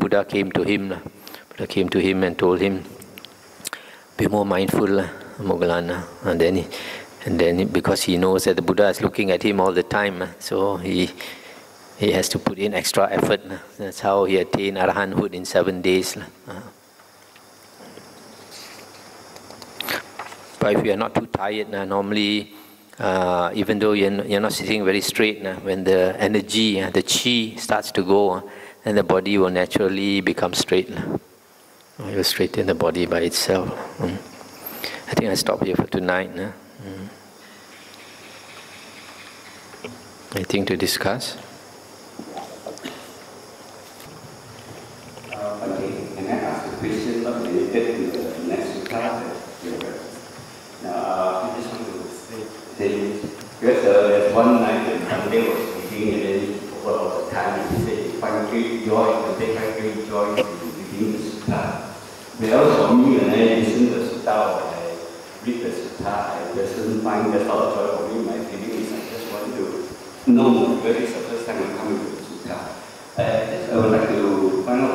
Buddha came to him. Buddha came to him and told him, be more mindful, Moggallana. And then because he knows that the Buddha is looking at him all the time, so he has to put in extra effort. That's how he attained arahanthood in 7 days. But if you are not too tired, normally, even though you're not sitting very straight, when the energy, the chi starts to go, then the body will naturally become straight. It will straighten the body by itself. I think I stop here for tonight. Anything to discuss? Okay, can I ask a question related to the next class? I just want to say, because there's one night when Sunday was reading and then over the time he said, find great joy, and take great joy in reading the Sutta. But also for me, when I listen to the Sutta, when I read the Sutta, I doesn't find there's a lot of joy for me. My feeling is I just want to know, because it's the first time I'm coming to the Sutta. I would like to find out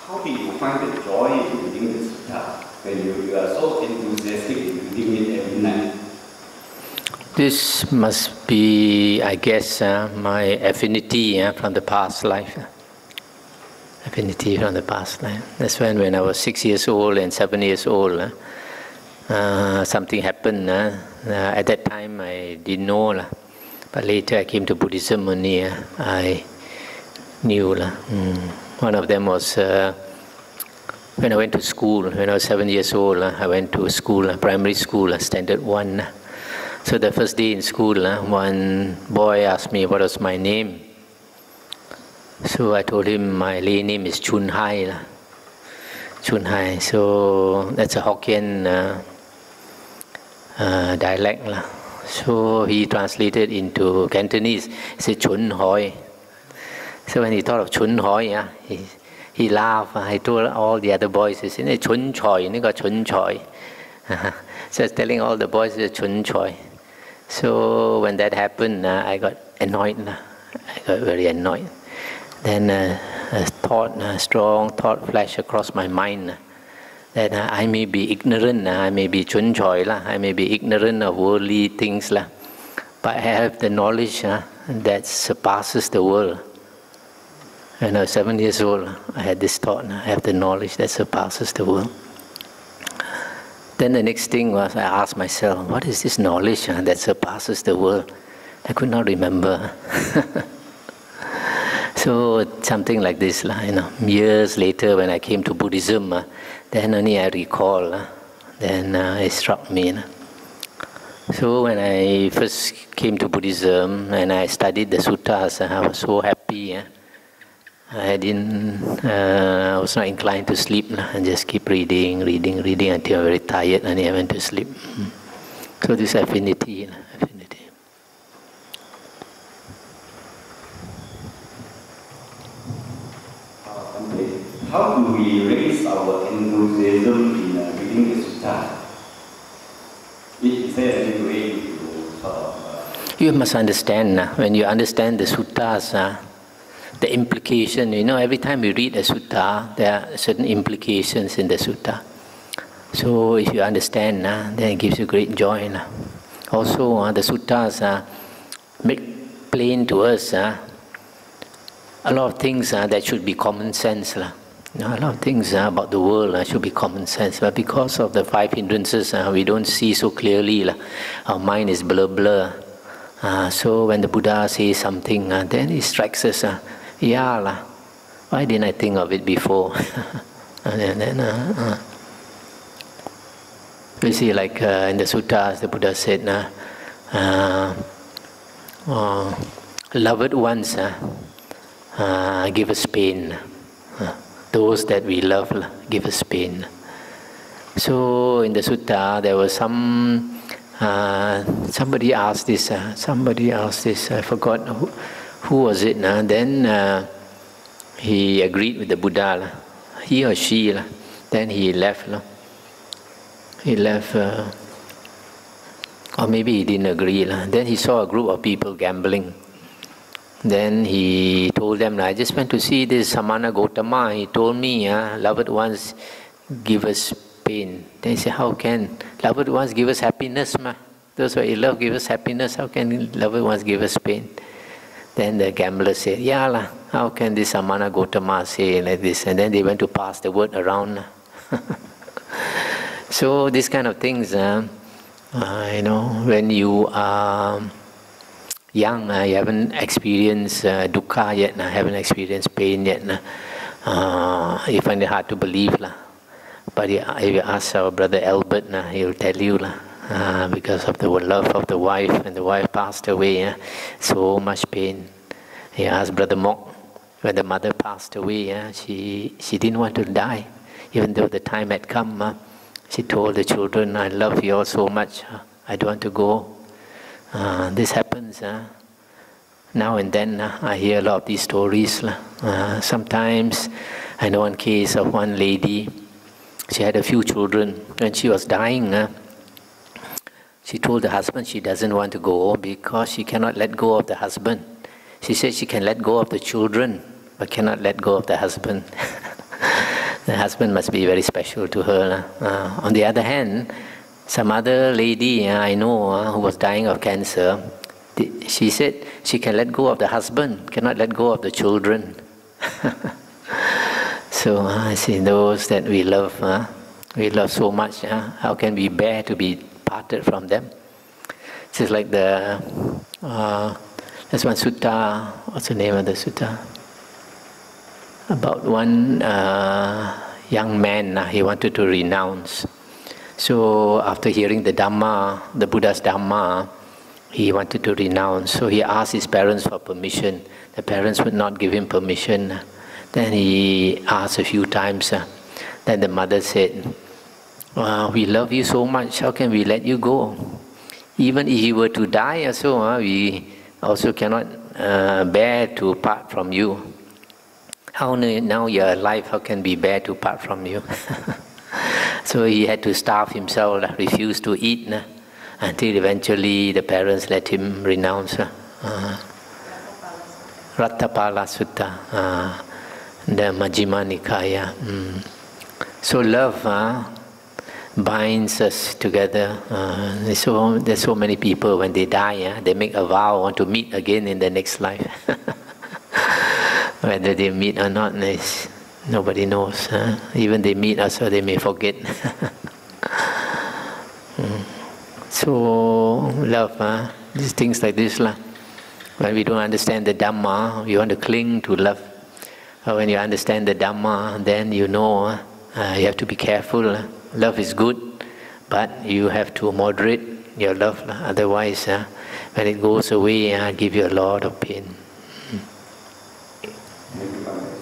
how do you find the joy in reading the Sutta when you are so enthusiastic in reading it every night? This must be, I guess, my affinity from the past life. Affinity from the past life. That's when I was 6 years old and 7 years old, something happened. At that time, I didn't know. But later I came to Buddhism only, I knew. One of them was when I went to school, when I was 7 years old, I went to school, primary school, standard 1. So the first day in school, one boy asked me what was my name. So I told him my lay name is Chun Hai. Chun Hai. So that's a Hokkien dialect. So he translated into Cantonese. He said Chun Hoi. So when he thought of Chun Hoi, he laughed. I told all the other boys, he said, Chun Choi, you got Chun Choi. So I was telling all the boys, Chun Choi. So when that happened, I got annoyed. I got very annoyed. Then a strong thought flashed across my mind that I may be ignorant, I may be Chun Choi, I may be ignorant of worldly things, but I have the knowledge that surpasses the world. When I was 7 years old, I had this thought, I have the knowledge that surpasses the world. Then the next thing was I asked myself, what is this knowledge that surpasses the world? I could not remember. So something like this, years later when I came to Buddhism, then only I recall, then it struck me. So when I first came to Buddhism and I studied the suttas, I was so happy. I was not inclined to sleep and just keep reading until I was very tired and I went to sleep. So this affinity. How do we raise our enthusiasm in reading the sutta? Is there any way to sort of... You must understand, when you understand the suttas, the implication, every time you read a sutta, there are certain implications in the sutta. So if you understand, then it gives you great joy. Also, the suttas make plain to us a lot of things that should be common sense. A lot of things about the world should be common sense, but because of the 5 hindrances, we don't see so clearly. Our mind is blur. So when the Buddha says something, then it strikes us. Why didn't I think of it before? You see, like in the suttas, the Buddha said, loved ones give us pain. Those that we love give us pain. So in the sutta, there was somebody asked this. I forgot who was it. Then he agreed with the Buddha. He or she. Then he left. Or maybe he didn't agree. Then he saw a group of people gambling. Then he told them, I just went to see this Samana Gotama. He told me, loved ones give us pain. Then he said, how can loved ones give us happiness? Those who are love give us happiness. How can loved ones give us pain? Then the gambler said, yeah, how can this Samana Gotama say like this? And then they went to pass the word around. So these kind of things, when you are young, you haven't experienced dukkha yet, haven't experienced pain yet. You find it hard to believe. But if you ask our brother Albert, he'll tell you, because of the love of the wife, and the wife passed away, so much pain. He asked Brother Mok, when the mother passed away, she didn't want to die, even though the time had come. She told the children, I love you all so much, I don't want to go. This happens now and then. I hear a lot of these stories. Sometimes I know one case of one lady. She had a few children. When she was dying, she told the husband she doesn't want to go because she cannot let go of the husband. She said she can let go of the children, but cannot let go of the husband. The husband must be very special to her. On the other hand, some other lady I know who was dying of cancer, she said she can let go of the husband, cannot let go of the children. So I see those that we love so much. How can we bear to be parted from them? Just like there's one sutta. What's the name of the sutta? About one young man, he wanted to renounce. So after hearing the Dhamma, the Buddha's Dhamma, he wanted to renounce. So he asked his parents for permission. The parents would not give him permission. Then he asked a few times. Then the mother said, we love you so much, how can we let you go? Even if you were to die also, we also cannot bear to part from you. How now you're alive, how can we bear to part from you? So he had to starve himself, refuse to eat, until eventually the parents let him renounce. Rattapala Sutta, the Majjhima Nikaya. So love binds us together. There's so many people, when they die, they make a vow, want to meet again in the next life. Whether they meet or not, nobody knows. Even they meet also, they may forget. So love, these things like this. When we don't understand the Dhamma, we want to cling to love. When you understand the Dhamma, then you know you have to be careful. Love is good, but you have to moderate your love. Otherwise, when it goes away, it gives you a lot of pain. Thank you.